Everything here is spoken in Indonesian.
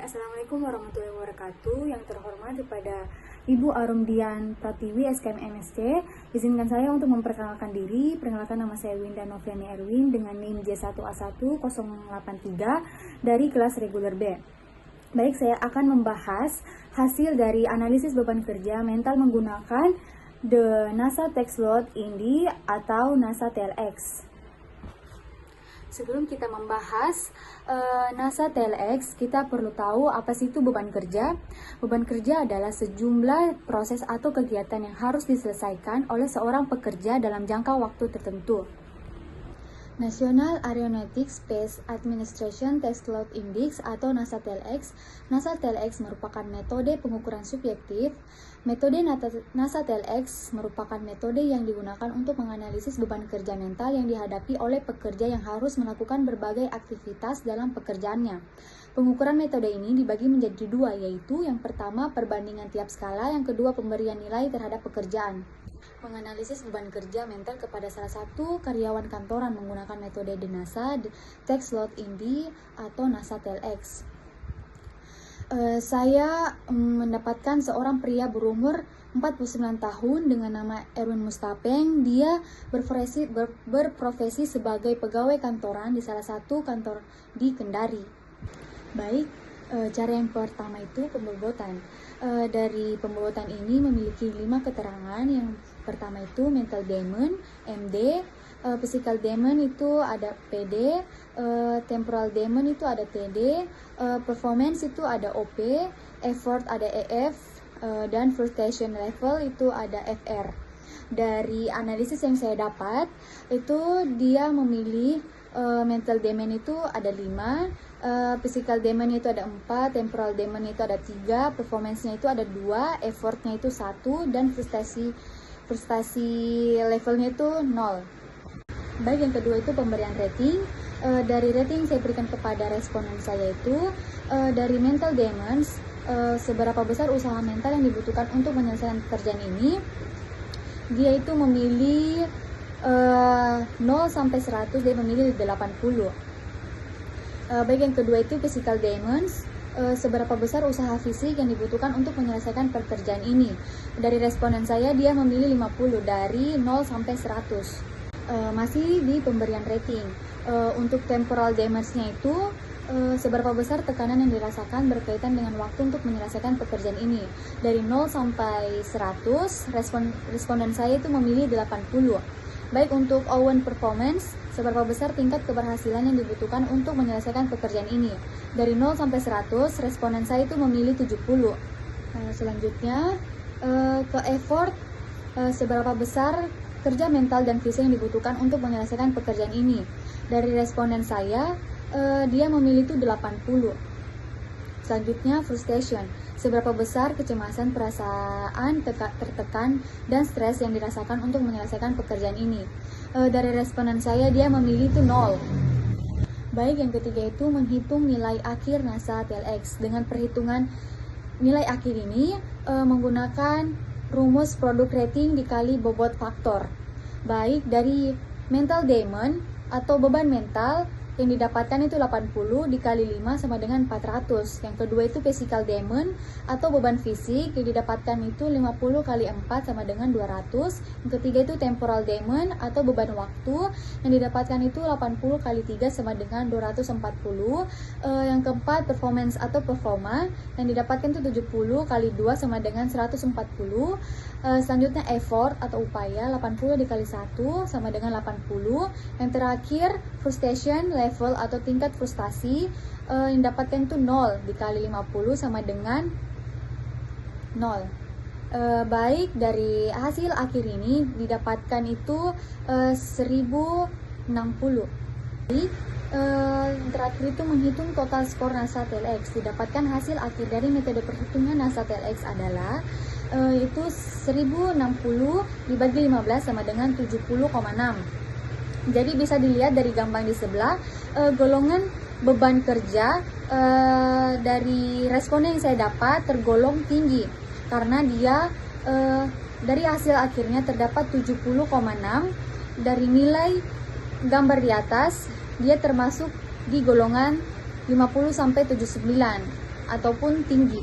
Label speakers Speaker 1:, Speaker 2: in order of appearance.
Speaker 1: Assalamualaikum warahmatullahi wabarakatuh. Yang terhormat kepada Ibu Arumdian Pratiwi, SKM MSc. Izinkan saya untuk memperkenalkan diri. Perkenalkan, nama saya Winda Noviani Erwin dengan NIM J1A1083 dari kelas reguler B. Baik, saya akan membahas hasil dari analisis beban kerja mental menggunakan The NASA Text Load Indi atau NASA TLX. Sebelum kita membahas NASA TLX, kita perlu tahu apa sih itu beban kerja. Beban kerja adalah sejumlah proses atau kegiatan yang harus diselesaikan oleh seorang pekerja dalam jangka waktu tertentu. National Aeronautic Space Administration Text Load Index atau NASA TLX. NASA TLX merupakan metode pengukuran subjektif. Metode NASA TLX merupakan metode yang digunakan untuk menganalisis beban kerja mental yang dihadapi oleh pekerja yang harus melakukan berbagai aktivitas dalam pekerjaannya. Pengukuran metode ini dibagi menjadi dua, yaitu yang pertama perbandingan tiap skala, yang kedua pemberian nilai terhadap pekerjaan. Menganalisis beban kerja mental kepada salah satu karyawan kantoran menggunakan metode The NASA Text Load Indi atau NASA TLX. Saya mendapatkan seorang pria berumur 49 tahun dengan nama Erwin Mustapeng. Dia berprofesi sebagai pegawai kantoran di salah satu kantor di Kendari. Baik, cara yang pertama itu pembobotan. Dari pembobotan ini memiliki 5 keterangan. Yang pertama itu mental dimension, MD, physical dimension itu ada PD, temporal dimension itu ada TD, performance itu ada OP, effort ada EF, dan frustration level itu ada FR. Dari analisis yang saya dapat, itu dia memilih mental dimension itu ada 5, physical dimension itu ada 4, temporal dimension itu ada 3, performance-nya itu ada 2, effort-nya itu 1, dan frustasi levelnya itu 0. Baik, yang kedua itu pemberian rating. Dari rating saya berikan kepada responden saya itu dari mental dimensions, seberapa besar usaha mental yang dibutuhkan untuk menyelesaikan pekerjaan ini. Dia itu memilih 0 sampai 100, dia memilih 80. Baik, yang kedua itu physical dimensions, seberapa besar usaha fisik yang dibutuhkan untuk menyelesaikan pekerjaan ini. Dari responden saya, dia memilih 50, dari 0 sampai 100. Masih di pemberian rating. Untuk temporal dimensions-nya itu seberapa besar tekanan yang dirasakan berkaitan dengan waktu untuk menyelesaikan pekerjaan ini. Dari 0 sampai 100, responden saya itu memilih 80. Baik, untuk Owen performance, seberapa besar tingkat keberhasilan yang dibutuhkan untuk menyelesaikan pekerjaan ini. Dari 0 sampai 100, responden saya itu memilih 70. Selanjutnya ke effort, seberapa besar kerja mental dan fisik yang dibutuhkan untuk menyelesaikan pekerjaan ini. Dari responden saya, dia memilih itu 80. Selanjutnya frustration, seberapa besar kecemasan, perasaan tertekan, dan stres yang dirasakan untuk menyelesaikan pekerjaan ini. Dari responden saya, dia memilih itu 0. Baik, yang ketiga itu menghitung nilai akhir NASA TLX. Dengan perhitungan nilai akhir ini menggunakan rumus produk rating dikali bobot faktor. Baik, dari mental dimension atau beban mental yang didapatkan itu 80 dikali 5 sama dengan 400. Yang kedua itu physical dimension atau beban fisik yang didapatkan itu 50 kali 4 sama dengan 200. Yang ketiga itu temporal dimension atau beban waktu yang didapatkan itu 80 kali 3 sama dengan 240. Yang keempat performance atau performa yang didapatkan itu 70 kali 2 sama dengan 140. Selanjutnya effort atau upaya, 80 dikali 1 sama dengan 80. Yang terakhir frustration level atau tingkat frustasi yang didapatkan itu 0 dikali 50 sama dengan 0. Baik, dari hasil akhir ini didapatkan itu 1060. Jadi terakhir itu menghitung total skor NASA TLX. Didapatkan hasil akhir dari metode perhitungan NASA TLX adalah itu 1060 dibagi 15 sama dengan 70,6. Jadi bisa dilihat dari gambar di sebelah, golongan beban kerja dari responden yang saya dapat tergolong tinggi karena dia dari hasil akhirnya terdapat 70,6. Dari nilai gambar di atas, dia termasuk di golongan 50 sampai 79. ataupun tinggi.